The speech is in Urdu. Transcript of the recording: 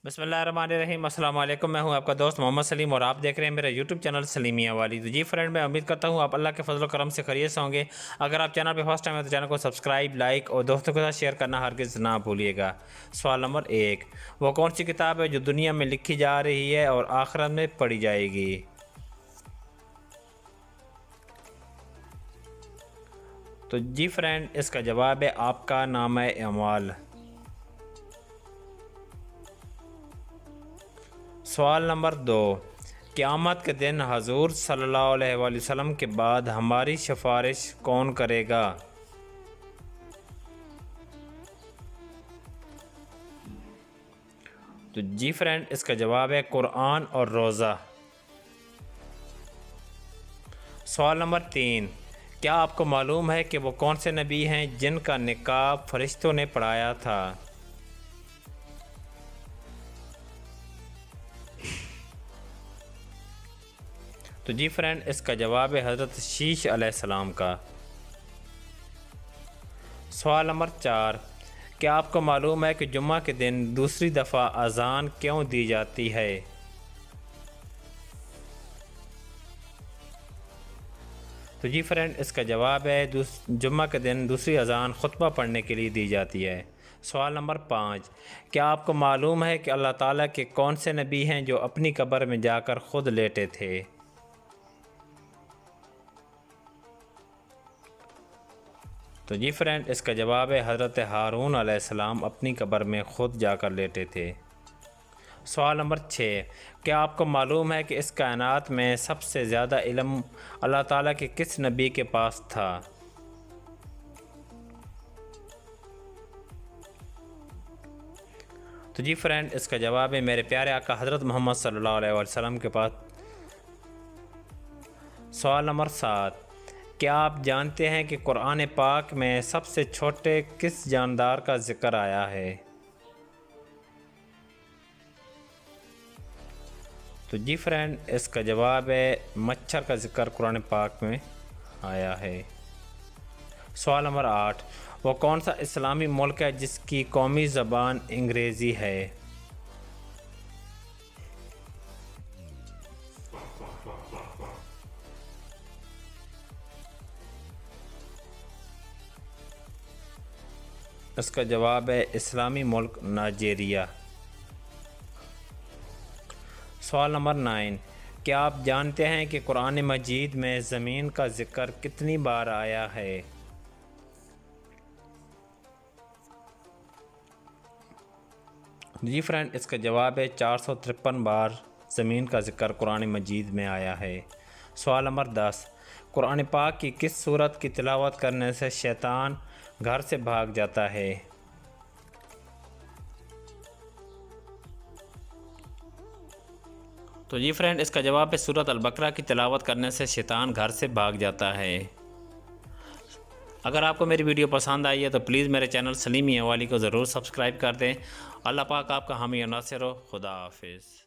بسم اللہ الرحمن الرحیم۔ السلام علیکم، میں ہوں آپ کا دوست محمد سلیم اور آپ دیکھ رہے ہیں میرا یوٹیوب چینل سلیمیہ والی۔ تو جی فرینڈ، میں امید کرتا ہوں آپ اللہ کے فضل و کرم سے خیریت سے ہوں گے۔ اگر آپ چینل پہ فرسٹ ٹائم ہے تو چینل کو سبسکرائب، لائک اور دوستوں کے ساتھ شیئر کرنا ہرگز نہ بھولیے گا۔ سوال نمبر 1، وہ کون سی کتاب ہے جو دنیا میں لکھی جا رہی ہے اور آخرت میں پڑھی جائے گی؟ تو جی فرینڈ، اس کا جواب ہے آپ کا نامہ اعمال۔ سوال نمبر 2، قیامت کے دن حضور صلی اللہ علیہ وآلہ وسلم کے بعد ہماری سفارش کون کرے گا؟ تو جی فرینڈ، اس کا جواب ہے قرآن اور روزہ۔ سوال نمبر 3، کیا آپ کو معلوم ہے کہ وہ کون سے نبی ہیں جن کا نکاح فرشتوں نے پڑھایا تھا؟ تو جی فرینڈ، اس کا جواب ہے حضرت شیش علیہ السلام کا۔ سوال نمبر 4، کیا آپ کو معلوم ہے کہ جمعہ کے دن دوسری دفعہ اذان کیوں دی جاتی ہے؟ تو جی فرینڈ، اس کا جواب ہے جمعہ کے دن دوسری اذان خطبہ پڑھنے کے لیے دی جاتی ہے۔ سوال نمبر 5، کیا آپ کو معلوم ہے کہ اللہ تعالیٰ کے کون سے نبی ہیں جو اپنی قبر میں جا کر خود لیٹے تھے؟ تو جی فرینڈ، اس کا جواب ہے حضرت ہارون علیہ السلام اپنی قبر میں خود جا کر لیٹے تھے۔ سوال نمبر 6، کیا آپ کو معلوم ہے کہ اس کائنات میں سب سے زیادہ علم اللہ تعالیٰ کے کس نبی کے پاس تھا؟ تو جی فرینڈ، اس کا جواب ہے میرے پیارے آقا حضرت محمد صلی اللہ علیہ وسلم کے پاس۔ سوال نمبر 7، کیا آپ جانتے ہیں کہ قرآن پاک میں سب سے چھوٹے کس جاندار کا ذکر آیا ہے؟ تو جی فرینڈ، اس کا جواب ہے مچھر کا ذکر قرآن پاک میں آیا ہے۔ سوال نمبر 8، وہ کون سا اسلامی ملک ہے جس کی قومی زبان انگریزی ہے؟ اس کا جواب ہے اسلامی ملک نائجیریا۔ سوال نمبر 9، کیا آپ جانتے ہیں کہ قرآن مجید میں زمین کا ذکر کتنی بار آیا ہے؟ جی فرینڈ، اس کا جواب ہے 453 بار زمین کا ذکر قرآن مجید میں آیا ہے۔ سوال نمبر 10، قرآن پاک کی کس سورت کی تلاوت کرنے سے شیطان گھر سے بھاگ جاتا ہے؟ تو جی فرینڈ، اس کا جواب ہے سورۃ البقرہ کی تلاوت کرنے سے شیطان گھر سے بھاگ جاتا ہے۔ اگر آپ کو میری ویڈیو پسند آئی ہے تو پلیز میرے چینل سلیمیہ والی کو ضرور سبسکرائب کر دیں۔ اللہ پاک آپ کا حامی و ناصر ہو۔ خدا حافظ۔